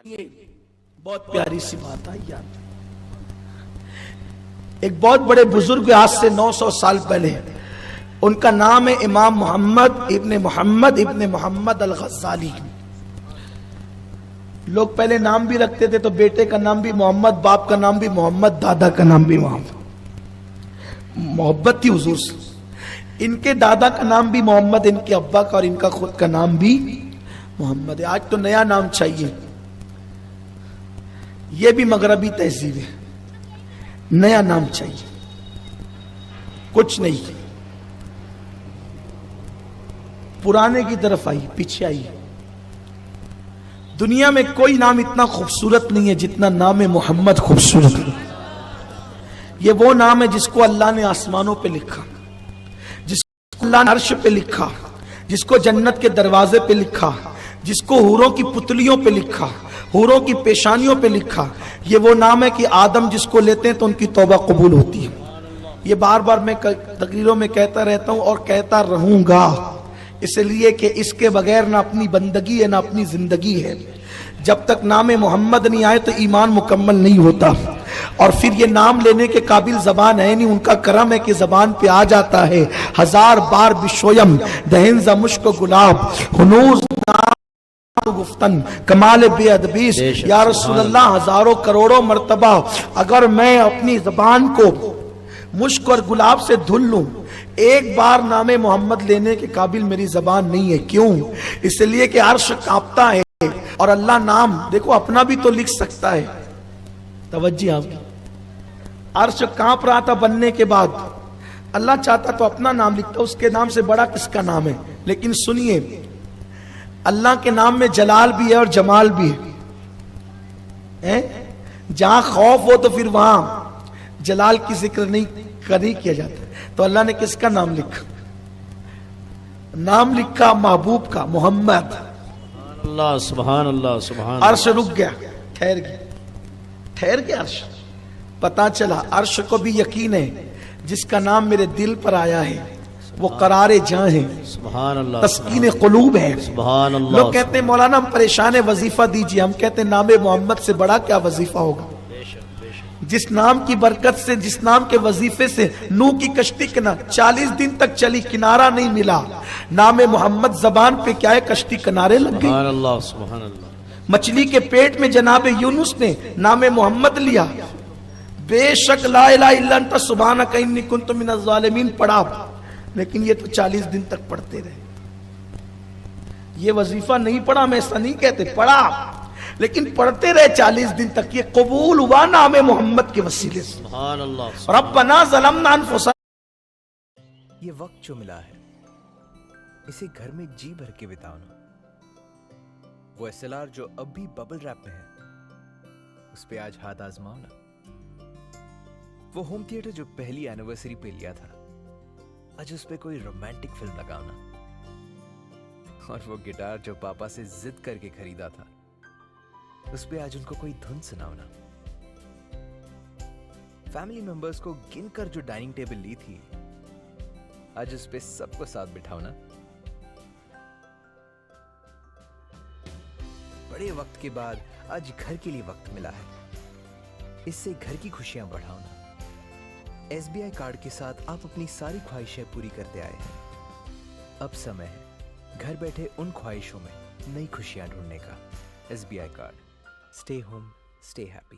بہت پیاری سی بات ہے یار. ایک بہت بڑے بزرگ آج سے 900 سال پہلے، ان کا نام ہے امام محمد ابن محمد الغزالی. لوگ پہلے نام بھی رکھتے تھے تو بیٹے کا نام بھی محمد، باپ کا نام بھی محمد، دادا کا نام بھی محمد. محبت تھی حضور سے. ان کے دادا کا نام بھی محمد، ان کے ابا کا اور ان کا خود کا نام بھی محمد ہے. آج تو نیا نام چاہیے. یہ بھی مغربی تہذیب ہے، نیا نام چاہیے. کچھ نہیں، پرانے کی طرف آئی، پیچھے آئی. دنیا میں کوئی نام اتنا خوبصورت نہیں ہے جتنا نام محمد خوبصورت ہے. یہ وہ نام ہے جس کو اللہ نے آسمانوں پہ لکھا، جس کو اللہ نے عرش پہ لکھا، جس کو جنت کے دروازے پہ لکھا، جس کو حوروں کی پتلیوں پہ لکھا، حوروں کی پیشانیوں پہ لکھا. یہ وہ نام ہے کہ آدم جس کو لیتے ہیں تو ان کی توبہ قبول ہوتی ہے. یہ بار بار میں تقریروں میں کہتا رہتا ہوں اور کہتا رہوں گا، اس لیے کہ اس کے بغیر نہ اپنی بندگی ہے نہ اپنی زندگی ہے. جب تک نام محمد نہیں آئے تو ایمان مکمل نہیں ہوتا. اور پھر یہ نام لینے کے قابل زبان ہے نہیں، ان کا کرم ہے کہ زبان پہ آ جاتا ہے. 1000 بار بشویم دہن ز مشک و گلاب ہنوز گفتن کمال بے ادبیس. یا رسول اللہ، ہزاروں کروڑوں مرتبہ اگر میں اپنی زبان کو مشک اور گلاب سے دھل لوں، ایک بار نام محمد لینے کے قابل میری زبان نہیں ہے. کیوں؟ اس لیے کہ عرش کانپتا ہے اور اللہ نام دیکھو اپنا بھی تو لکھ سکتا ہے. توجہ آپ کی. عرش کانپ رہا تھا بننے کے بعد، اللہ چاہتا تو اپنا نام لکھتا، اس کے نام سے بڑا کس کا نام ہے. لیکن سنیے، اللہ کے نام میں جلال بھی ہے اور جمال بھی ہے. جہاں خوف ہو تو پھر وہاں جلال کی ذکر نہیں کیا جاتا. تو اللہ نے کس کا نام لکھا؟ نام لکھا محبوب کا، محمد. اللہ سبحان اللہ سبحان اللہ. عرش رک گیا، ٹھہر گیا عرش. پتا چلا عرش کو بھی یقین ہے جس کا نام میرے دل پر آیا ہے وہ قرار جاں ہے، سبحان اللہ، تسکین قلوب ہے. سبحان اللہ. لوگ کہتے ہیں مولانا ہم پریشان ہیں، وظیفہ دیجئے. ہم کہتے ہیں نام محمد سے بڑا کیا وظیفہ ہوگا؟ جس نام کی برکت سے، جس نام کے وظیفے سے نوح کی کشتی 40 دن تک چلی، کنارہ نہیں ملا. نام محمد زبان پہ کیا ہے، کشتی کنارے لگ گئی. سبحان اللہ سبحان اللہ. مچھلی کے پیٹ میں جناب یونس نے نام محمد لیا. بے شک لا الہ الا انت سبحانک انی کنت من الظالمین پڑھا، لیکن یہ تو 40 دن تک پڑھتے رہے. یہ وظیفہ نہیں پڑھا، میں ایسا نہیں کہتے، پڑھا، لیکن پڑھتے رہے 40 دن تک. یہ قبول ہوا نام محمد کے وسیلے سے. سبحان اللہ. ربنا ظلمنا انفسنا. یہ وقت جو ملا ہے اسے گھر میں جی بھر کے بتانا. وہ SLR جو اب بھی ببل ریپ میں ہے اس پہ آج ہاتھ آزماؤنا. وہ ہوم تھیٹر جو پہلی اینیورسری پہ لیا تھا آج اس پہ کوئی رومانٹک فلم لگانا. اور وہ گٹار جو پاپا سے ضد کر کے خریدا تھا اس پہ آج ان کو کوئی دھن سناونا. فیملی ممبرز کو گن کر جو ڈائننگ ٹیبل لی تھی آج اس پہ سب کو ساتھ بٹھاونا. بڑے وقت کے بعد آج گھر کے لیے وقت ملا ہے، اس سے گھر کی خوشیاں بڑھاونا. SBI کارڈ کے ساتھ آپ اپنی ساری خواہشیں پوری کرتے آئے ہیں. اب سمے ہے گھر بیٹھے ان خواہشوں میں نئی خوشیاں ڈھونڈنے کا. SBI card. Stay home, stay happy.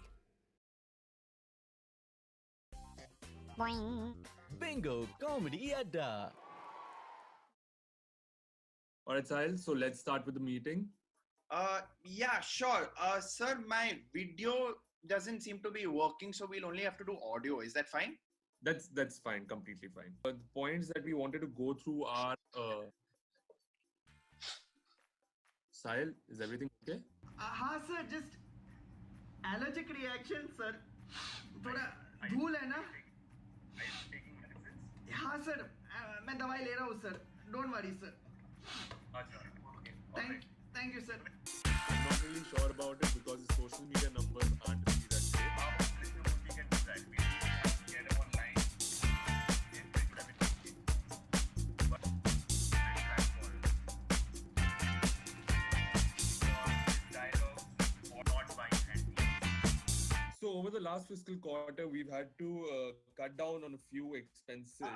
Bingo Comedy Adda. Alright, Sahil, so let's start with the meeting. Yeah, sure. Sir, my video doesn't seem to be working, so we'll only have to do audio. Is that fine? That's fine, completely fine. The points that we wanted to go through are Sahil, is everything okay? हाँ sir, just allergic reaction sir. थोड़ा धूल है ना? हाँ sir, मैं दवाई ले रहा हूँ sir. Don't worry sir. Thank you sir. I'm not really sure about it because the social media numbers aren't really that great. We can do that. We get it online. Dialogues or not So over the last fiscal quarter, we've had to cut down on a few expenses.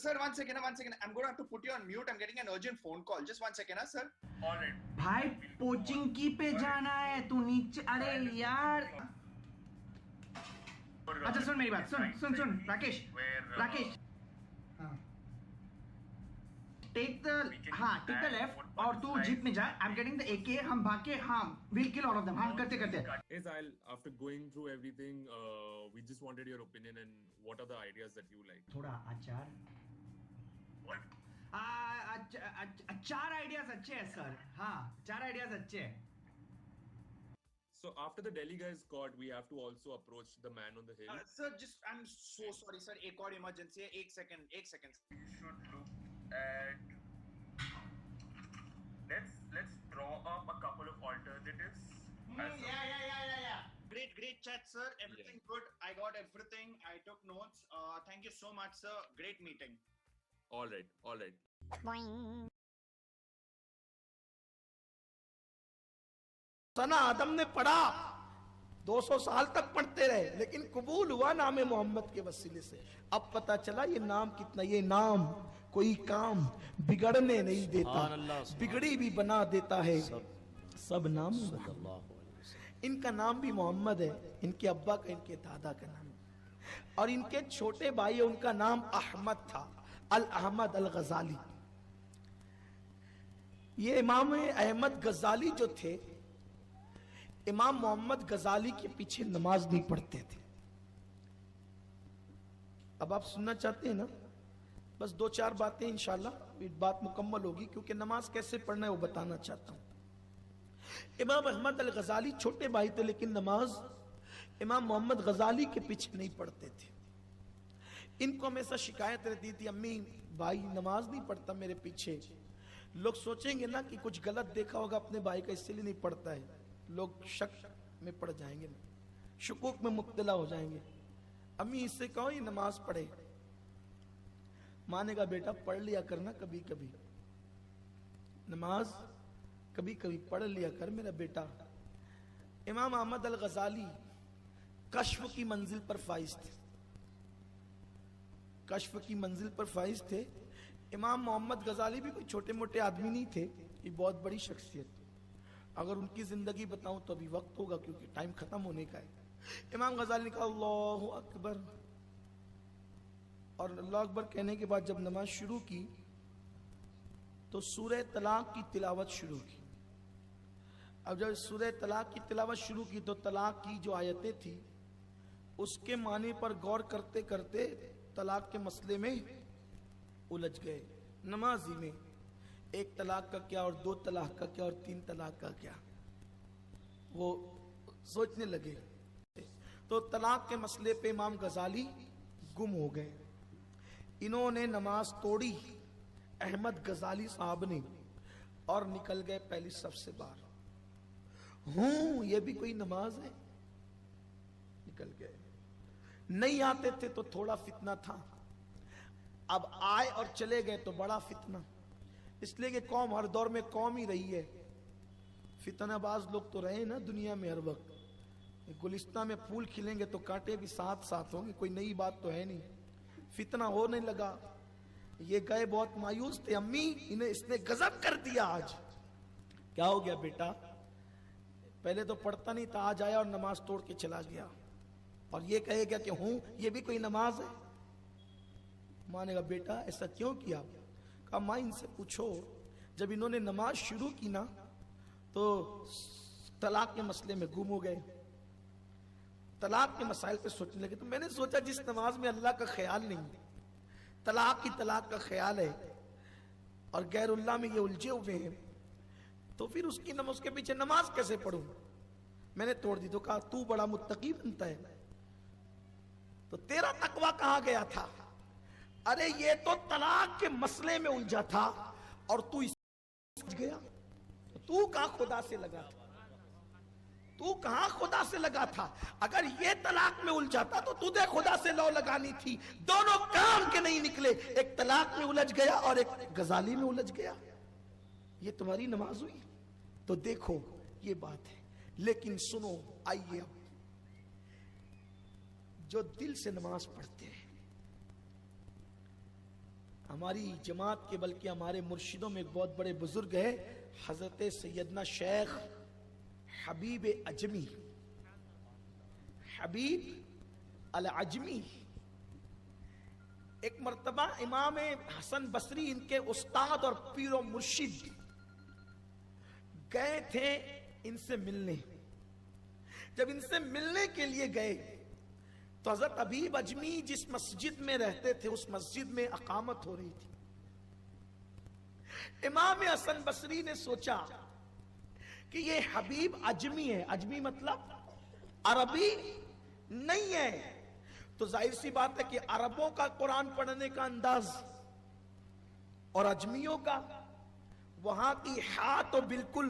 Sir, one second. I'm going to have to put you on mute. I'm getting an urgent phone call. Just 1 second, sir. All right. भाई Pochinki पे जाना है तू नीचे अरे यार अच्छा सुन मेरी बात सुन राकेश हाँ टेक द लेफ्ट और तू जीप में जा I am getting the AK हम भाग के हाँ will kill all of them हाँ करते Yes, after going through everything, we just wanted your opinion and what are the ideas that you like. थोड़ा अचार चार आइडियाज अच्छे हैं सर हाँ 4 आइडियाज अच्छे हैं So after the Delhi guys caught, we have to also approach the man on the hill. Sir, I'm so sorry, sir. एक और emergency है. एक second. We should look at. Let's draw up a couple of alternatives. Yeah. Great chat, sir. Everything good. I got everything. I took notes. Thank you so much, sir. Great meeting. All right. सना आदम ने पढ़ा 200 साल तक पढ़ते रहे लेकिन कबूल हुआ नाम मोहम्मद के वसीले से। अब पता चला ये नाम कितना, ये नाम कोई काम बिगड़ने नहीं देता, बिगड़ी भी बना देता है। सब नाम इनका नाम भी मोहम्मद है, इनके अब्बा का इनके दादा का नाम, और इनके छोटे भाई उनका नाम अहमद था, अल अहमद अल गजाली। ये इमाम अहमद गजाली जो थे, इमाम मोहम्मद गजाली के पीछे नमाज नहीं पढ़ते थे। अब आप सुनना चाहते हैं ना, बस 2-4 बातें इंशाल्लाह बात मुकम्मल होगी, क्योंकि नमाज कैसे पढ़ना है वो बताना चाहता हूं। इमाम अहमद अल गजाली छोटे भाई थे लेकिन नमाज इमाम मोहम्मद गजाली के पीछे नहीं पढ़ते थे। इनको हमेशा शिकायत रहती थी, अम्मी भाई नमाज नहीं पढ़ता मेरे पीछे। लोग सोचेंगे ना कि कुछ गलत देखा होगा अपने भाई का इसलिए नहीं पढ़ता है, लोग शक में पड़ जाएंगे ना, शुकूक में मुब्तला हो जाएंगे। अम्मी इससे कहो ये नमाज पढ़े। मानेगा बेटा पढ़ लिया करना कभी कभी, नमाज कभी कभी पढ़ लिया कर मेरा बेटा। इमाम अहमद अल गजाली कश्फ की मंजिल पर फाइज थे, कश्फ की मंजिल पर फाइज थे। इमाम मोहम्मद गजाली भी कोई छोटे मोटे आदमी नहीं थे, ये बहुत बड़ी शख्सियत। अगर उनकी जिंदगी बताऊं तो अभी वक्त होगा क्योंकि टाइम खत्म होने का है। इमाम गजाली ने कहा अल्लाहु अकबर, और अल्लाह अकबर कहने के बाद जब नमाज शुरू की तो सूरह तलाक की तिलावत शुरू की। अब जब सूरह तलाक की तिलावत शुरू की तो तलाक की जो आयतें थी उसके माने पर गौर करते करते तलाक के मसले में उलझ गए। नमाजी में 1 तलाक का क्या और 2 तलाक का क्या और 3 तलाक का क्या, वो सोचने लगे। तो तलाक के मसले पे इमाम गजाली गुम हो गए। इन्होंने नमाज तोड़ी अहमद गजाली साहब ने और निकल गए पहली सफ से बाहर। ये भी कोई नमाज है, निकल गए। नहीं आते थे तो थोड़ा फितना था, अब आए और चले गए तो बड़ा फितना। इसलिए कि कौम हर दौर में कौम ही रही है, फितनाबाज लोग तो रहे ना दुनिया में हर वक्त। गुलिस्तान में फूल खिलेंगे तो कांटे भी साथ साथ होंगे, कोई नई बात तो है नहीं। फितना होने लगा, ये गए बहुत मायूस थे। अम्मी इन्हें इसने गजब कर दिया आज। क्या हो गया बेटा? पहले तो पढ़ता नहीं था, आज आया और नमाज तोड़ के चला गया और ये कहेगा कि ये भी कोई नमाज है? मानेगा बेटा ऐसा क्यों किया? कहा माँ इनसे पूछो, जब इन्होंने नमाज शुरू की ना तो तलाक के मसले में गुम हो गए, तलाक के मसाइल पे सोचने लगे। तो मैंने सोचा जिस नमाज में अल्लाह का ख्याल नहीं, तलाक का ख्याल है और गैरुल्लाह में ये उलझे हुए हैं, तो फिर उसके पीछे नमाज कैसे पढ़ूं? मैंने तोड़ दी। तो कहा तू बड़ा मुत्तकी बनता है, तो तेरा तकवा कहां गया था? अरे ये तो तलाक के मसले में उलझा था और तू इस गया। तू कहां खुदा से लगा था? तू कहां खुदा से लगा था? अगर ये तलाक में उलझाता तो तुझे खुदा से लौ लगानी थी। दोनों काम के नहीं निकले, एक तलाक में उलझ गया और एक गजाली में उलझ गया। ये तुम्हारी नमाज हुई? तो देखो ये बात है। लेकिन सुनो, आइए अब जो दिल से नमाज पढ़ते हैं। हमारी जमात के बल्कि हमारे मुर्शिदों में एक बहुत बड़े बुजुर्ग है, हजरत सैयदना शेख हबीब अजमी, हबीब अल अजमी। एक मर्तबा इमाम हसन बसरी इनके उस्ताद और पीर और मुर्शिद गए थे इनसे मिलने। जब इनसे मिलने के लिए गए तो हजरत हबीब अजमी जिस मस्जिद में रहते थे उस मस्जिद में अकामत हो रही थी। इमाम हसन बसरी ने सोचा कि ये हबीब अजमी है, अजमी मतलब अरबी नहीं है, तो जाहिर सी बात है कि अरबों का कुरान पढ़ने का अंदाज और अजमियों का, वहां की हा तो बिल्कुल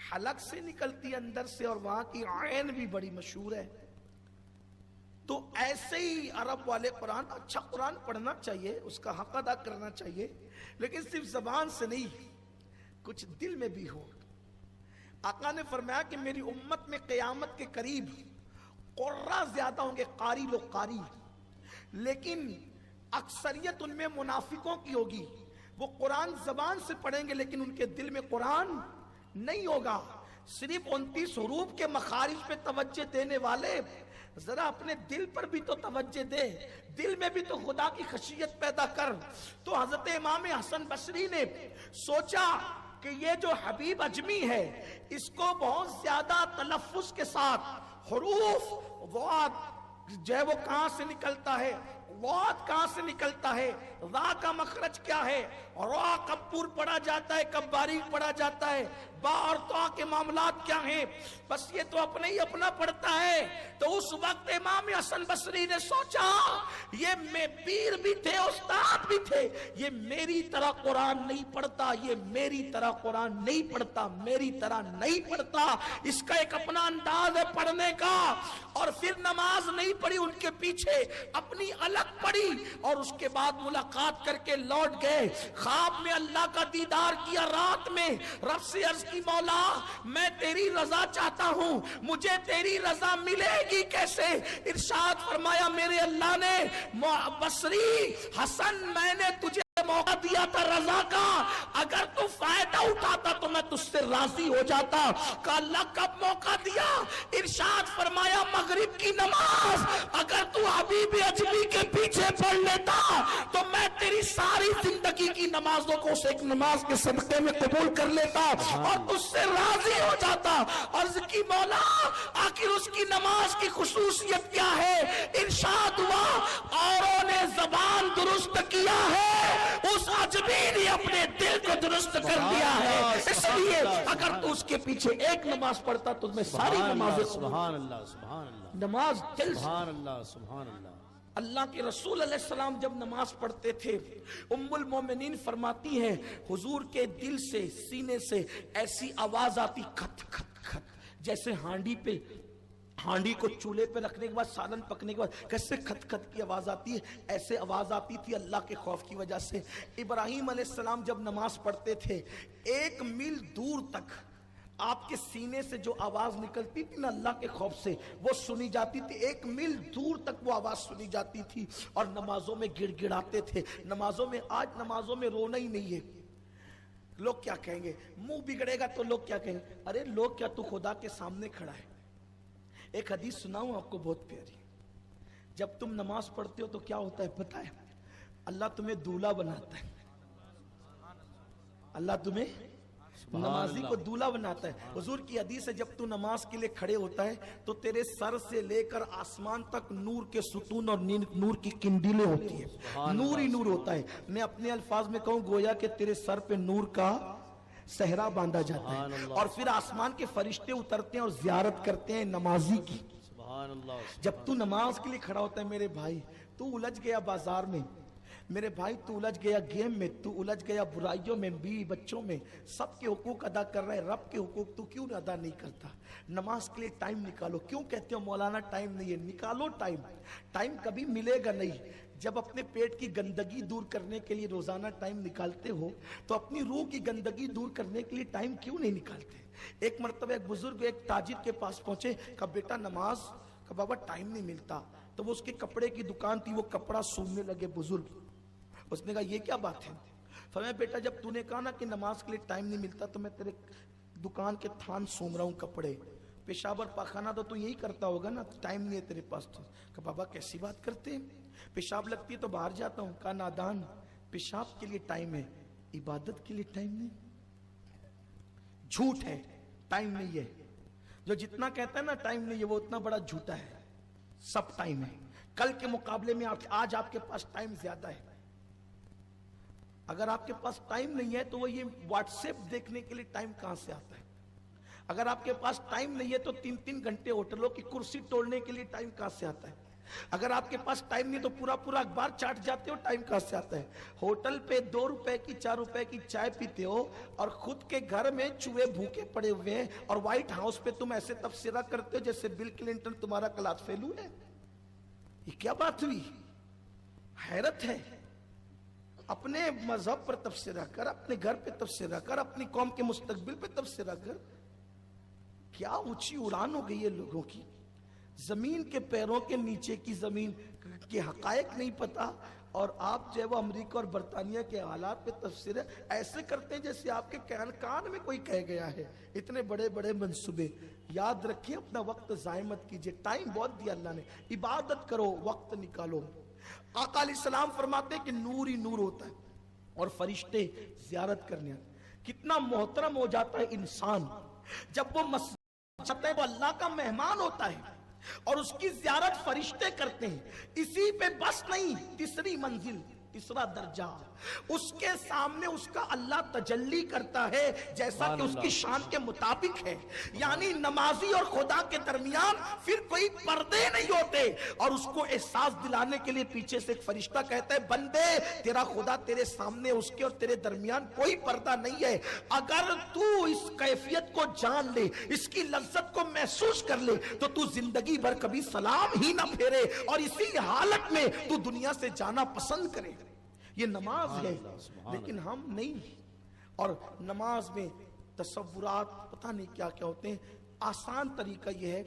हलक से निकलती है अंदर से, और वहां की आयन भी बड़ी मशहूर है। तो ऐसे ही अरब वाले कुरान, अच्छा कुरान पढ़ना चाहिए, उसका हक अदा करना चाहिए, लेकिन सिर्फ जबान से नहीं, कुछ दिल में भी हो। आका ने फरमाया कि मेरी उम्मत में क़यामत के करीब कुर्रा ज्यादा होंगे, कारी लोग कारी, लेकिन अक्सरियत उनमें मुनाफिकों की होगी। वो कुरान जबान से पढ़ेंगे लेकिन उनके दिल में कुरान नहीं होगा। सिर्फ 29 हुरूफ के मखारिज पे तवज्जो देने वाले जरा अपने दिल पर भी तो तवज्जो दे, दिल में भी तो खुदा की खशियत पैदा कर। तो हजरत इमाम हसन बसरी ने सोचा कि ये जो हबीब अजमी है इसको बहुत ज्यादा तलफ्फुज के साथ हुरूफ वाद जो है वो कहां से निकलता है, वाद कहां से निकलता है, रा का मखरज क्या है, रा कब पूर पढ़ा जाता है, कब बारीक पढ़ा जाता है, बा और तो के मामलात क्या हैं, बस ये तो अपने ही अपना पढ़ता है। तो उस वक्त इमाम हसन बसरी ने सोचा ये मैं पीर भी थे, उस्ताद भी थे, ये मेरी तरह कुरान नहीं पढ़ता, ये मेरी तरह कुरान नहीं पढ़ता, मेरी तरह नहीं पढ़ता, इसका एक अपना अंदाज है पढ़ने का। और फिर नमाज नहीं पढ़ी, उनके पीछे अपनी अलग पढ़ी, और उसके बाद मुलाकात करके लौट गए। ख्वाब में अल्लाह का दीदार किया, रात में रब से अर्ज की मौला मैं तेरी रजा चाहता हूं, मुझे तेरी रजा मिलेगी कैसे? इरशाद फरमाया मेरे अल्लाह ने, बसरी हसन मैंने तुझे मौका दिया था रजा का, अगर तू फायदा उठाता तो मैं तुझसे राजी हो जाता। का अल्लाह कब मौका दिया? इरशाद फरमाया मगरिब की नमाज अगर तू हबीब अजमी के पीछे पढ़ लेता तो मैं तेरी सारी जिंदगी की नमाजों को उस एक नमाज के सदके में कबूल कर लेता और तुझसे राजी हो जाता। अर्ज की मौला आखिर उसकी नमाज की खुसूसियत क्या है? इरशाद हुआ औरों ने जबान दुरुस्त किया है, उस अजमी ने अपने दिल को दुरुस्त कर दिया है। इसलिए अगर तू उसके पीछे एक नमाज पढ़ता तो तुम्हें सारी नमाजें सुभान अल्लाह, सुभान अल्लाह, नमाज दिल से। सुभान अल्लाह, सुभान अल्लाह। अल्लाह के रसूल अलैहिस्सलाम जब नमाज पढ़ते थे, उम्मुल मोमिनीन फरमाती हैं हुजूर के दिल से, सीने से ऐसी आवाज आती खत खत खत, जैसे हांडी को चूल्हे पे रखने के बाद, सालन पकने के बाद कैसे खत खत की आवाज आती है, ऐसे आवाज आती थी अल्लाह के खौफ की वजह से। इब्राहिम अलैहिस्सलाम जब नमाज पढ़ते थे 1 मील दूर तक आपके सीने से जो आवाज निकलती थी ना अल्लाह के खौफ से, वो सुनी जाती थी। 1 मील दूर तक वो आवाज सुनी जाती थी और नमाजों में गिड़गिड़ाते थे। नमाजों में, आज नमाजों में रोना ही नहीं है। लोग क्या कहेंगे? मुंह बिगड़ेगा तो लोग क्या कहेंगे? अरे लोग क्या, तू खुदा के सामने खड़ा है। एक हदीस सुनाऊं आपको बहुत प्यारी। जब तुम नमाज पढ़ते हो तो क्या होता है पता है? अल्लाह तुम्हें दूल्हा बनाता है। अल्लाह तुम्हें नमाजी को दूल्हा बनाता है। हुजूर की हदीस है जब तू नमाज के लिए खड़े होता है तो तेरे सर से लेकर आसमान तक नूर के सुतून और नूर की किंडीलें होती है, नूर ही नूर होता है। मैं अपने अल्फाज में कहूं गोया कि तेरे सर पे नूर का सहरा बांधा जाता है और फिर आसमान के फरिश्ते उतरते हैं और जियारत करते हैं नमाजी की। जब तू नमाज के लिए खड़ा होता है मेरे भाई, तू उलझ गया बाजार में, मेरे भाई तू उलझ गया गेम में, तू उलझ गया बुराइयों में, बीवी बच्चों में, सबके हुकूक अदा कर रहा है, रब के हुकूक तू क्यों अदा नहीं करता? नमाज के लिए टाइम निकालो। क्यों कहते हो मौलाना टाइम नहीं है? निकालो टाइम। टाइम कभी मिलेगा नहीं। जब अपने पेट की गंदगी दूर करने के लिए रोजाना टाइम निकालते हो तो अपनी रूह की गंदगी दूर करने के लिए टाइम क्यों नहीं निकालते? एक मर्तबा एक बुजुर्ग एक ताजिर के पास पहुंचे, कहा बेटा नमाज, कहा बाबा टाइम नहीं मिलता। تو وہ اس کے کپڑے کی دکان تھی, وہ کپڑا سوننے لگے بزرگ. اس نے کہا یہ کیا بات ہے؟ فرمایا بیٹا جب تو نے کہا نا کہ نماز کے لیے ٹائم نہیں ملتا تو میں تیرے دکان کے تھان سوم رہا ہوں کپڑے. پیشاب اور پاخانہ تو یہی کرتا ہوگا نا, ٹائم نہیں ہے تیرے پاس. تو کہا بابا کیسی بات کرتے ہیں, پیشاب لگتی ہے تو باہر جاتا ہوں. کہا نادان, پیشاب کے لیے ٹائم ہے, عبادت کے لیے ٹائم نہیں. جھوٹ ہے, ٹائم نہیں ہے. جو جتنا کہتا ہے نا ٹائم نہیں ہے وہ اتنا بڑا جھوٹا ہے. سب ٹائم ہے. کل کے مقابلے میں آج آپ کے پاس ٹائم زیادہ ہے. اگر آپ کے پاس ٹائم نہیں ہے تو وہ یہ واٹس ایپ دیکھنے کے لیے ٹائم کہاں سے آتا ہے؟ اگر آپ کے پاس ٹائم نہیں ہے تو 3 گھنٹے ہوٹلوں کی کرسی توڑنے کے لیے ٹائم کہاں سے آتا ہے؟ اگر آپ کے پاس ٹائم نہیں تو پورا اخبار چاٹ جاتے ہو, ٹائم کہاں سے آتا ہے؟ ہوٹل پہ 2 روپے کی 4 روپے کی چائے پیتے ہو اور خود کے گھر میں چوہے بھوکے پڑے ہوئے ہیں, اور وائٹ ہاؤس پہ تم ایسے تبصرہ کرتے ہو جیسے بل کلنٹن تمہارا کلاس فیلو ہے. یہ کیا بات ہوئی؟ حیرت ہے. اپنے مذہب پر تبصرہ کر, اپنے گھر پہ تبصرہ کر, اپنی قوم کے مستقبل پہ تبصرہ کر. کیا اونچی اڑان ہو گئی ہے لوگوں کی. زمین کے پیروں کے نیچے کی زمین کے حقائق نہیں پتا, اور آپ جو ہے وہ امریکہ اور برطانیہ کے حالات پہ تبصرہ ایسے کرتے ہیں جیسے آپ کے کان میں کوئی کہہ گیا ہے. اتنے بڑے بڑے منصوبے. یاد رکھیں اپنا وقت ضائع مت کیجئے. ٹائم بہت دیا اللہ نے, عبادت کرو, وقت نکالو. آقا علیہ السلام فرماتے ہیں کہ نور ہی نور ہوتا ہے اور فرشتے زیارت کرنے آتے. کتنا محترم ہو جاتا ہے انسان جب وہ مسجد جاتا ہے, وہ اللہ کا مہمان ہوتا ہے اور اس کی زیارت فرشتے کرتے ہیں. اسی پہ بس نہیں, تیسری منزل, تیسرا درجہ, اس کے سامنے اس کا اللہ تجلی کرتا ہے جیسا کہ اس کی شان کے مطابق ہے. یعنی نمازی اور خدا کے درمیان پھر کوئی پردے نہیں ہوتے, اور اس کو احساس دلانے کے لیے پیچھے سے ایک فرشتہ کہتا ہے بندے تیرا خدا تیرے سامنے, اس کے اور تیرے درمیان کوئی پردہ نہیں ہے. اگر تو اس کیفیت کو جان لے, اس کی لذت کو محسوس کر لے, تو تو زندگی بھر کبھی سلام ہی نہ پھیرے اور اسی حالت میں تو دنیا سے جانا پسند کرے. یہ نماز ہے, لیکن ہم نہیں. اور نماز میں تصورات پتہ نہیں کیا کیا ہوتے ہیں. آسان طریقہ یہ ہے,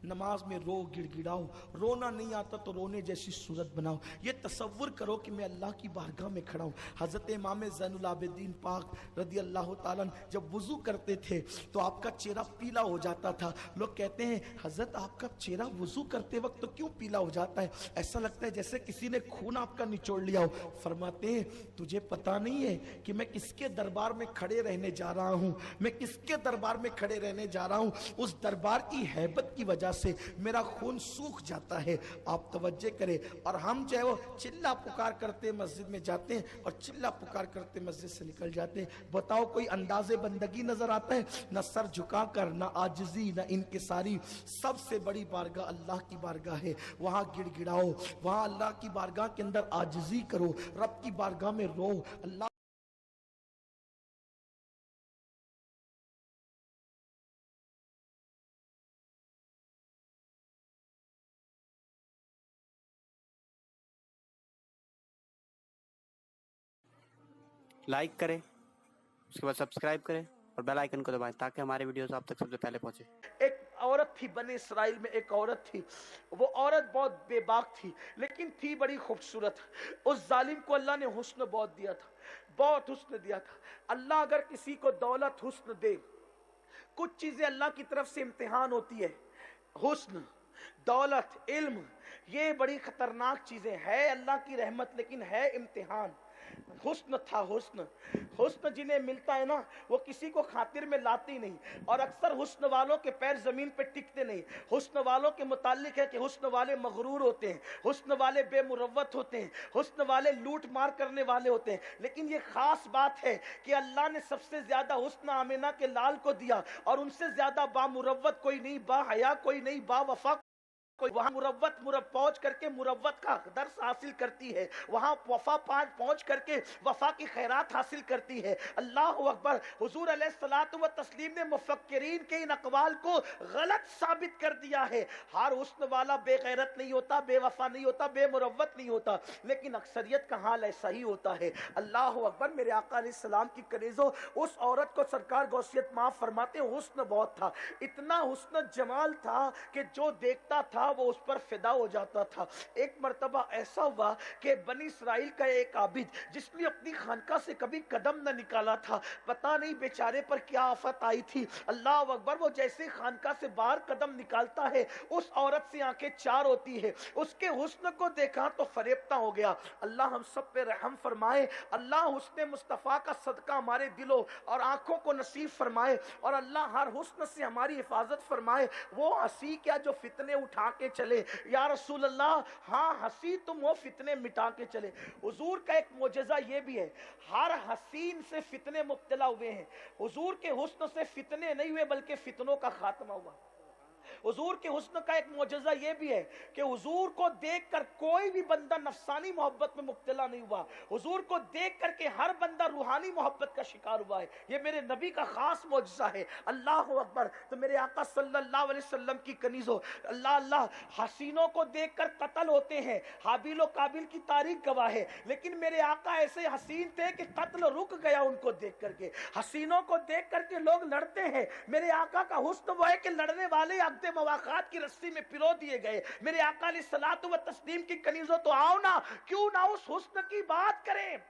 نماز میں رو, گڑ گڑاؤ. رونا نہیں آتا تو رونے جیسی صورت بناؤ. یہ تصور کرو کہ میں اللہ کی بارگاہ میں کھڑا ہوں. حضرت امام زین العابدین پاک رضی اللہ تعالیٰ جب وضو کرتے تھے تو آپ کا چہرہ پیلا ہو جاتا تھا. لوگ کہتے ہیں حضرت آپ کا چہرہ وضو کرتے وقت تو کیوں پیلا ہو جاتا ہے؟ ایسا لگتا ہے جیسے کسی نے خون آپ کا نچوڑ لیا ہو. فرماتے ہیں تجھے پتا نہیں ہے کہ میں کس کے دربار میں کھڑے رہنے جا رہا ہوں, میں کس کے دربار میں کھڑے رہنے جا رہا ہوں. اس دربار کی ہیبت کی وجہ سے میرا خون سوکھ جاتا ہے. آپ توجہ کریں. اور ہم جو ہے وہ چلا پکار کرتے مسجد میں جاتے ہیں اور چلا پکار کرتے مسجد سے نکل جاتے ہیں. بتاؤ کوئی انداز بندگی نظر آتا ہے؟ نہ سر جھکا کر, نہ عاجزی, نہ انکساری. سب سے بڑی بارگاہ اللہ کی بارگاہ ہے, وہاں گڑ گڑاؤ, وہاں اللہ کی بارگاہ کے اندر عاجزی کرو, رب کی بارگاہ میں رو. اللہ لائک کریں, اس کے بعد سبسکرائب کریں اور بیل آئیکن کو دبائیں تاکہ ہمارے ویڈیوز آپ تک سب سے پہلے پہنچے. ایک عورت تھی بنی اسرائیل میں, ایک عورت تھی. وہ عورت بہت بے باک تھی لیکن تھی بڑی خوبصورت. اس ظالم کو اللہ نے حسن بہت دیا تھا, بہت حسن دیا تھا. اللہ اگر کسی کو دولت حسن دے, کچھ چیزیں اللہ کی طرف سے امتحان ہوتی ہے. حسن, دولت, علم, یہ بڑی خطرناک چیزیں ہے. اللہ کی رحمت لیکن ہے امتحان. حسن تھا, حسن جنہیں ملتا ہے نا وہ کسی کو خاطر میں لاتی نہیں, اور اکثر حسن والوں کے پیر زمین پہ ٹکتے نہیں. حسن والوں کے متعلق ہے کہ حسن والے مغرور ہوتے ہیں, حسن والے بے مروت ہوتے ہیں, حسن والے لوٹ مار کرنے والے ہوتے ہیں. لیکن یہ خاص بات ہے کہ اللہ نے سب سے زیادہ حسن آمنہ کے لال کو دیا, اور ان سے زیادہ با مروت کوئی نہیں, با حیا کوئی نہیں, با وفا. وہاں مروت پہنچ کر کے مروت کا درس حاصل کرتی ہے, وہاں وفا پہنچ کر کے وفا کی خیرات حاصل کرتی ہے. اللہ اکبر. حضور علیہ الصلوۃ والتسلیم نے مفکرین کے ان اقوال کو غلط ثابت کر دیا ہے. ہر حسن والا بے غیرت نہیں ہوتا, بے وفا نہیں ہوتا, بے مروت نہیں ہوتا, لیکن اکثریت کا حال ایسا ہی ہوتا ہے. اللہ اکبر. میرے آقا علیہ السلام کی کنیزوں, اس عورت کو سرکار غوثیت معاف فرماتے ہیں حسن بہت تھا, اتنا حسن جمال تھا کہ جو دیکھتا تھا वो उस पर फिदा हो जाता था। एक मर्तबा ऐसा हुआ कि बनी इसराइल का एक आबिद जिसने अपनी खानका से कभी कदम न निकाला था, पता नहीं बेचारे पर क्या आफत आई थी। अल्लाह अकबर, वो जैसे खानका से बाहर कदम निकालता है उस औरत से आंखें चार होती है। उसके हुस्न को देखा तो फरेबता हो गया। अल्लाह हम सब पे रहम फरमाए। अल्लाह हुस्न मुस्तफ़ा का सदका हमारे दिलों और आंखों को नसीब फरमाए और अल्लाह हर हुस्न से हमारी हिफाजत फरमाए। वो हंसी क्या जो फितने उठा के चले, या रसूल अल्लाह, हाँ हंसी तुम वो फितने मिटा के चले। हुजूर का एक मोजज़ा ये भी है, हर हसीन से फितने मुब्तला हुए हैं। हुजूर के हुस्न से फितने नहीं हुए बल्कि फितनों का खात्मा हुआ। हुजूर के हुस्न का एक मोजज़ा ये भी है कि हुजूर को देखकर कोई भी बंदा नफसानी मोहब्बत में मुब्तला नहीं हुआ। हुजूर को देख करके हर बंदा रूहानी मोहब्बत का शिकार हुआ है। ये मेरे नबी का खास मोजज़ा है। अल्लाह अकबर। तो मेरे आका सल्लल्लाहु अलैहि वसल्लम की कनीज़ों, अल्लाह अल्लाह, हसीनों को देखकर कत्ल होते हैं, हाबिल और काबिल की तारीख गवाह है, लेकिन मेरे आका ऐसे हसीन थे कि कत्ल रुक गया उनको देख करके। हसीनों को देख करके लोग लड़ते हैं, मेरे आका का हुस्न वो है कि लड़ने वाले अक़्दे मवाक़ात की रस्सी में पिरो दिए गए। मेरे आका अलैहिस्सलातु व तस्लीम की कनीज़ों, तो आओ ना, क्यों ना उस हुस्न की बात करें,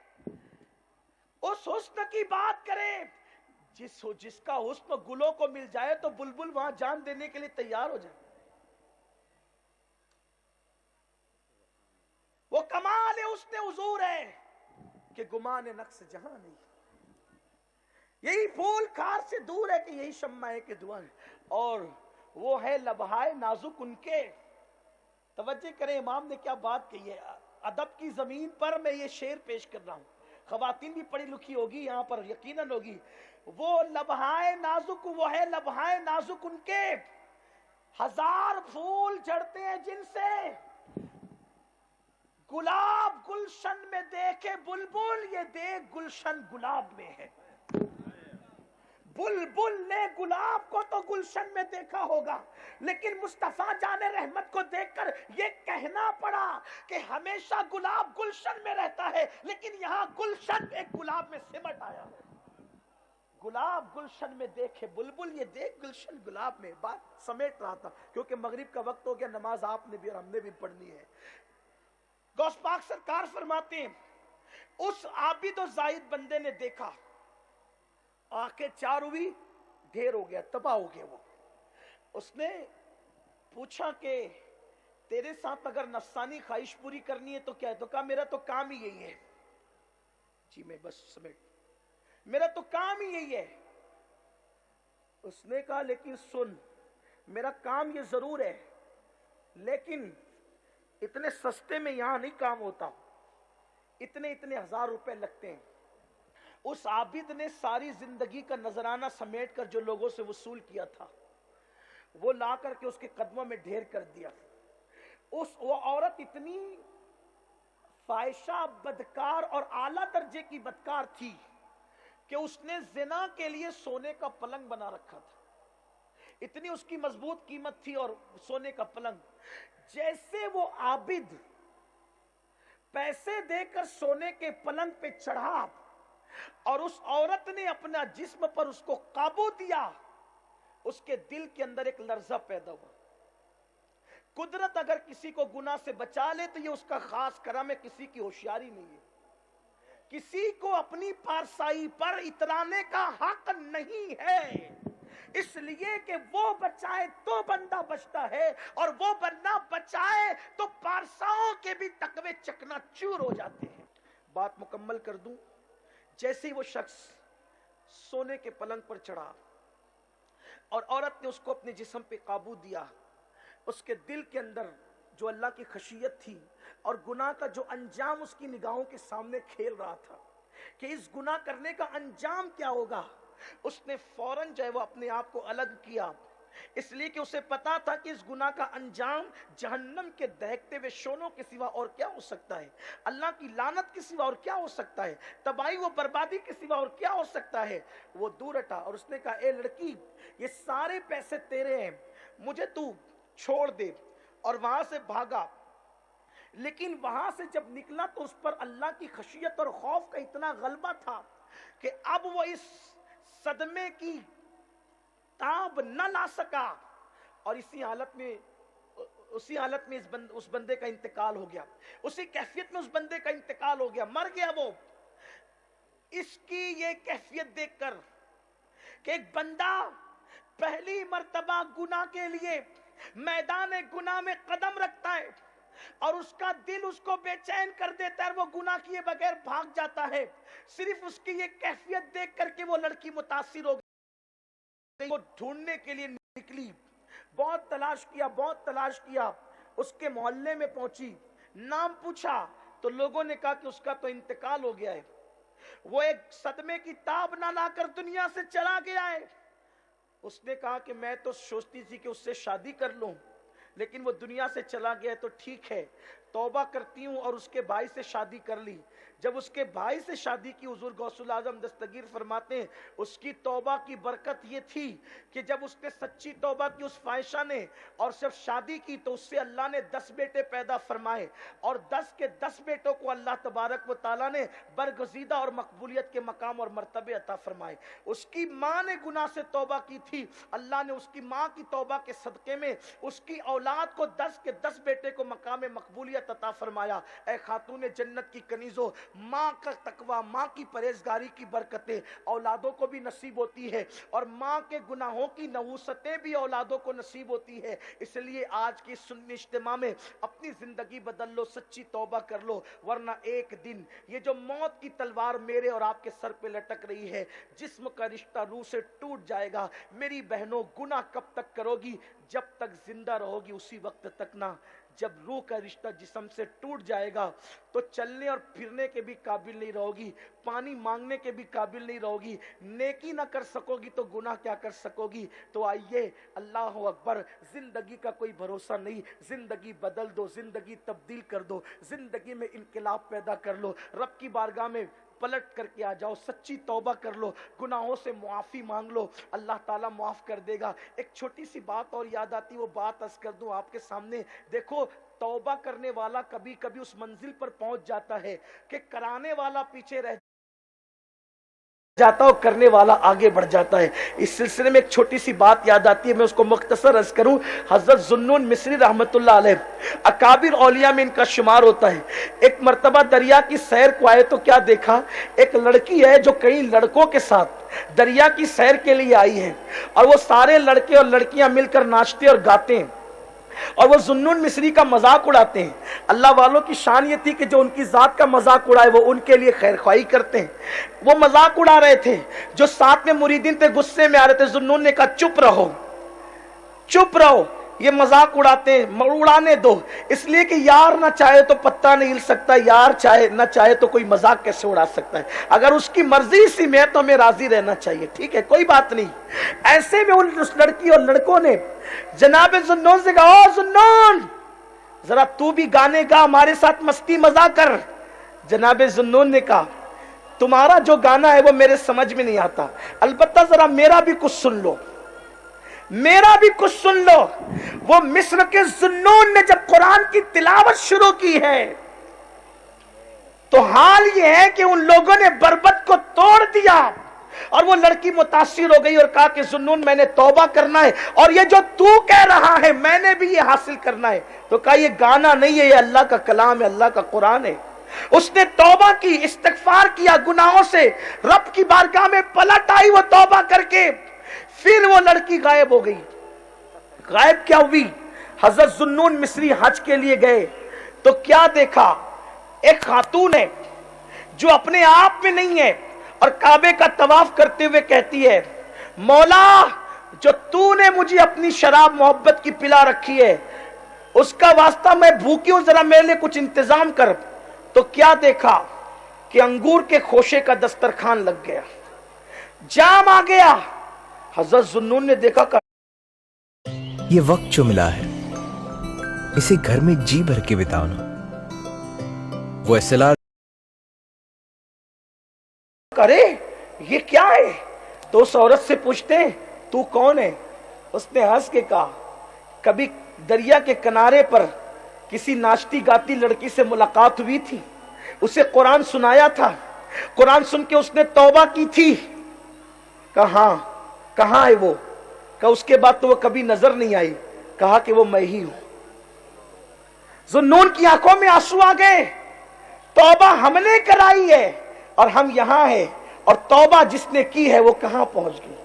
उस हुस्न की बात करें जिसका हुस्न गुलों को मिल जाए तो बुलबुल वहां जान देने के लिए तैयार हो जाए। वो कमाल है, उसने हुजूर है कि गुमान नक्स जहां नहीं। यही फूल खार से दूर है कि यही शम्मा है कि दुआ है, और वो है लबहाए नाजुक उनके। तवज्जो करें, इमाम ने क्या बात कही है। अदब की जमीन पर मैं ये शेर पेश कर रहा हूं, खवातीन भी पढ़ी लिखी होगी यहाँ पर, यकीनन होगी। वो लबहाए नाजुक, वो है लबहाए नाजुक उनके, हजार फूल झड़ते हैं जिनसे, गुलाब गुलशन में देखे बुलबुल, ये देख गुलशन गुलाब में है। बुलबुल ने गुलाब को तो गुलशन में देखा होगा, लेकिन मुस्तफा जाने रहमत को देखकर ये कहना पड़ा कि हमेशा गुलाब गुलशन में रहता है, लेकिन यहाँ गुलशन एक गुलाब में सिमट आया। गुलाब गुलशन में देखे बुलबुल, ये देख गुलशन गुलाब में। बात समेट रहा था क्योंकि मगरिब का वक्त हो गया, नमाज आपने भी और हमने भी पढ़नी है। गौस पाक सरकार फरमाते हैं, उस आबिद और जाहिद बंदे ने देखा, आंखें चार हुई, ढेर हो गया, तबाह हो गया। वो उसने पूछा कि तेरे साथ अगर नफसानी ख्वाहिश पूरी करनी है तो क्या है? तो कहा मेरा तो काम ही यही है। जी मैं बस समेट, मेरा तो काम ही यही है। उसने कहा लेकिन सुन, मेरा काम ये जरूर है, लेकिन इतने सस्ते में यहां नहीं काम होता, इतने इतने हजार रुपए लगते हैं। उस आबिद ने सारी जिंदगी का नजराना समेट कर जो लोगों से वसूल किया था वो ला करके उसके कदमों में ढेर कर दिया। वो औरत इतनी फाहिशा, बदकार और आला दर्जे की बदकार थी कि उसने जिना के लिए सोने का पलंग बना रखा था। इतनी उसकी मजबूत कीमत थी और सोने का पलंग। जैसे वो आबिद पैसे देकर सोने के पलंग पे चढ़ा और उस औरत ने अपना जिस्म पर उसको काबू दिया, उसके दिल के अंदर एक लर्जा पैदा हुआ। कुदरत अगर किसी को गुनाह से बचा ले तो ये उसका खास करम है, किसी की होशियारी नहीं है। किसी को अपनी पारसाई पर इतराने का हक नहीं है, इसलिए कि वो बचाए तो बंदा बचता है, और वो बंदा बचाए तो पारसाओं के भी तकवे चकनाचूर हो जाते हैं। बात मुकम्मल कर दूं, जैसे ही वो शख्स सोने के पलंग पर चढ़ा और औरत ने उसको अपने जिस्म पे काबू दिया, उसके दिल के अंदर जो अल्लाह की खशियत थी और गुनाह का जो अंजाम उसकी निगाहों के सामने खेल रहा था कि इस गुनाह करने का अंजाम क्या होगा, उसने फौरन जो है वो अपने आप को अलग किया, इसलिए कि उसे पता था कि इस गुनाह का अंजाम जहन्नम के दहकते हुए शोलों के सिवा और क्या हो सकता है, अल्लाह की लानत के सिवा और क्या हो सकता है, तबाही व बर्बादी के सिवा और क्या हो सकता है। वो दूर हटा और उसने कहा, ए लड़की, ये सारे पैसे तेरे हैं, मुझे तू छोड़ दे। और वहां से भागा, लेकिन वहां से जब निकला तो उस पर अल्लाह की खशियत और खौफ का इतना गलबा था कि अब वो इस सदमे की ताब न ला सका और इसी हालत में उसी हालत में उस बंदे का इंतकाल हो गया, उसी कैफियत में उस बंदे का इंतकाल हो गया, मर गया वो। इसकी ये कैफियत देखकर कि एक बंदा पहली मर्तबा गुनाह के लिए मैदान गुनाह में कदम रखता है और उसका दिल उसको बेचैन कर देता है, वो गुनाह किए बगैर भाग जाता है। सिर्फ उसकी ये कैफियत देख करके वो लड़की मुतासिर हो गई, वो ढूंढने के लिए निकली, बहुत तलाश किया, उसके मोहल्ले में पहुंची, नाम पूछा तो लोगों ने कहा कि उसका तो इंतकाल हो गया है। वो एक सदमे की ताब ना लाकर दुनिया से चला गया है। उसने कहा कि मैं तो सोचती थी कि उससे शादी कर लूं, लेकिन वो दुनिया से चला गया तो ठीक है, तौबा करती हूं और उसके भाई से शादी कर ली। जब उसके भाई से शादी की, हुजूर गौसुल आजम दस्तगीर फरमाते हैं उसकी तौबा की बरकत ये थी कि जब उसने सच्ची तौबा की उस फाहिशा ने और जब शादी की तो उससे अल्लाह ने 10 बेटे पैदा फरमाए और 10 के 10 बेटों को अल्लाह तबारक व ताला ने बरगजीदा और मकबूलियत के मकाम और मर्तबे अता फरमाए। उसकी माँ ने गुनाह से तौबा की थी, अल्लाह ने उसकी माँ की तौबा के सदके में उसकी औलाद को 10 के 10 बेटे को मकाम मकबूलियत अता फरमाया। ए खातून जन्नत की कनीजो, माँ का तकवा, माँ की परहेजगारी की बरकतें औलादों को भी नसीब होती है और माँ के गुनाहों की नहूसतें भी औलादों को नसीब होती है। इसलिए आज की सुन्नी इज्तिमा में अपनी जिंदगी बदल लो, सच्ची तौबा कर लो, वरना एक दिन ये जो मौत की तलवार मेरे और आपके सर पे लटक रही है, जिस्म का रिश्ता रूह से टूट जाएगा। मेरी बहनों, गुनाह कब तक करोगी? जब तक जिंदा रहोगी उसी वक्त तक ना। जब रूह का रिश्ता जिस्म से टूट जाएगा तो चलने और फिरने के भी काबिल नहीं रहोगी, पानी मांगने के भी काबिल नहीं रहोगी, नेकी ना कर सकोगी तो गुनाह क्या कर सकोगी। तो आइए, अल्लाह अकबर, जिंदगी का कोई भरोसा नहीं, जिंदगी बदल दो, जिंदगी तब्दील कर दो, जिंदगी में इनकलाब पैदा कर लो, रब की बारगाह में पलट करके आ जाओ, सच्ची तौबा कर लो, गुनाहों से मुआफ़ी मांग लो, अल्लाह ताला मुआफ़ कर देगा। एक छोटी सी बात और याद आती, वो बात अर्ज़ कर दूं आपके सामने। देखो, तौबा करने वाला कभी कभी उस मंजिल पर पहुंच जाता है कि कराने वाला पीछे रह जाता और करने वाला आगे बढ़ जाता है। इस सिलसिले में एक छोटी सी बात याद आती है, मैं उसको मुख्तसर अर्ज करूं। हजरत जुन्नून मिस्री रहमतुल्लाह अलैह अकाबिर औलिया में इनका शुमार होता है। एक मर्तबा दरिया की सैर को आए तो क्या देखा, एक लड़की है जो कई लड़कों के साथ दरिया की सैर के लिए आई है और वो सारे लड़के और लड़कियां मिलकर नाचते और गाते हैं और वो जुन्नून मिस्री का मजाक उड़ाते हैं। अल्लाह वालों की शान ये थी कि जो उनकी जात का मजाक उड़ाए वो उनके लिए खैरख्वाही करते हैं। वो मजाक उड़ा रहे थे, जो साथ में मुरीदीन थे गुस्से में आ रहे थे। जुन्नून ने कहा चुप रहो, चुप रहो, ये मजाक उड़ाते हैं, उड़ाने दो, इसलिए कि यार ना चाहे तो पत्ता नहीं हिल सकता, यार चाहे ना चाहे तो कोई मजाक कैसे उड़ा सकता है। अगर उसकी मर्जी इसी में है तो हमें राजी रहना चाहिए, ठीक है, कोई बात नहीं। ऐसे में उस लड़की और लड़कों ने जनाब जुन्नून से कहा, ओ जुन्नून, जरा तू भी गाने गा, हमारे साथ मस्ती मजा कर। जनाब जुन्नून ने कहा, तुम्हारा जो गाना है वो मेरे समझ में नहीं आता, अलबत्ता जरा मेरा भी कुछ सुन लो, मेरा भी कुछ सुन लो। वो मिस्र के जुन्नून ने जब कुरान की तिलावत शुरू की है तो हाल ये है कि उन लोगों ने बरबत को तोड़ दिया और वो लड़की मुतासिर हो गई और कहा कि जुन्नून, मैंने तौबा करना है और ये जो तू कह रहा है मैंने भी ये हासिल करना है। तो कहा ये गाना नहीं है, ये अल्लाह का कलाम है, अल्लाह का कुरान है। उसने तौबा की, इस्तिगफार किया गुनाहों से, रब की बारगाह में पलट आई वो तौबा करके। फिर वो लड़की गायब हो गई। गायब क्या हुई? हजरत जुन्नून मिस्री हज के लिए गए तो क्या देखा, एक खातून है जो अपने आप में नहीं है और काबे का तवाफ करते हुए कहती है, मौला जो तूने मुझे अपनी शराब मोहब्बत की पिला रखी है उसका वास्ता मैं भूखी हूं, जरा मेरे लिए कुछ इंतजाम कर। तो क्या देखा कि अंगूर के खोशे का दस्तरखान लग गया, जाम आ गया। हजरत जुन्नून ने देखा कि ये वक्त जो मिला है इसे घर में जी भर के बिताओ ना। वो एसएलआर करे ये क्या है, तो उस औरत से पूछते हैं तू कौन है? उसने हंस के कहा, कभी दरिया के किनारे पर किसी नाचती गाती लड़की से मुलाकात हुई थी, उसे कुरान सुनाया था, कुरान सुन के उसने तौबा की थी। कहा कहाँ है वो? कहा उसके बाद तो वो कभी नजर नहीं आई। कहा कि वो मैं ही हूं। ज़ुन्नून की आंखों में आंसू आ गए, तौबा हमने कराई है और हम यहां हैं, और तौबा जिसने की है वो कहां पहुंच गई।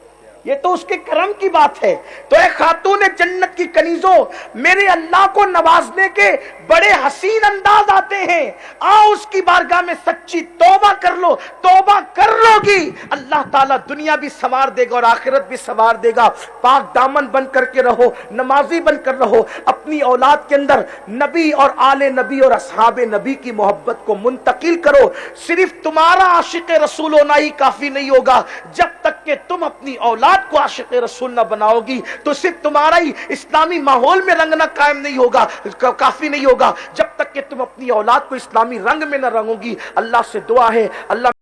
ये तो उसके करम की बात है। तो एक खातून जन्नत की कनीजों, मेरे अल्लाह को नवाजने के बड़े हसीन अंदाज आते हैं। आओ उसकी बारगाह में सच्ची तौबा कर लो, तौबा कर लोगी, अल्लाह ताला दुनिया भी संवार देगा और आखिरत भी संवार देगा। पाक दामन बन करके रहो, नमाजी बन कर रहो, अपनी औलाद के अंदर नबी और आले नबी और असहाबे नबी की मोहब्बत को मुंतकिल करो। सिर्फ तुम्हारा आशिक रसूल होना ही काफी नहीं होगा। जब तक कि तुम अपनी औलाद को आशिक रसूल न बनाओगी तो सिर्फ तुम्हारा ही इस्लामी माहौल में रंगना कायम नहीं होगा, काफी नहीं होगा। जब तक कि तुम अपनी औलाद को इस्लामी रंग में न रंगोगी। अल्लाह से दुआ है, अल्लाह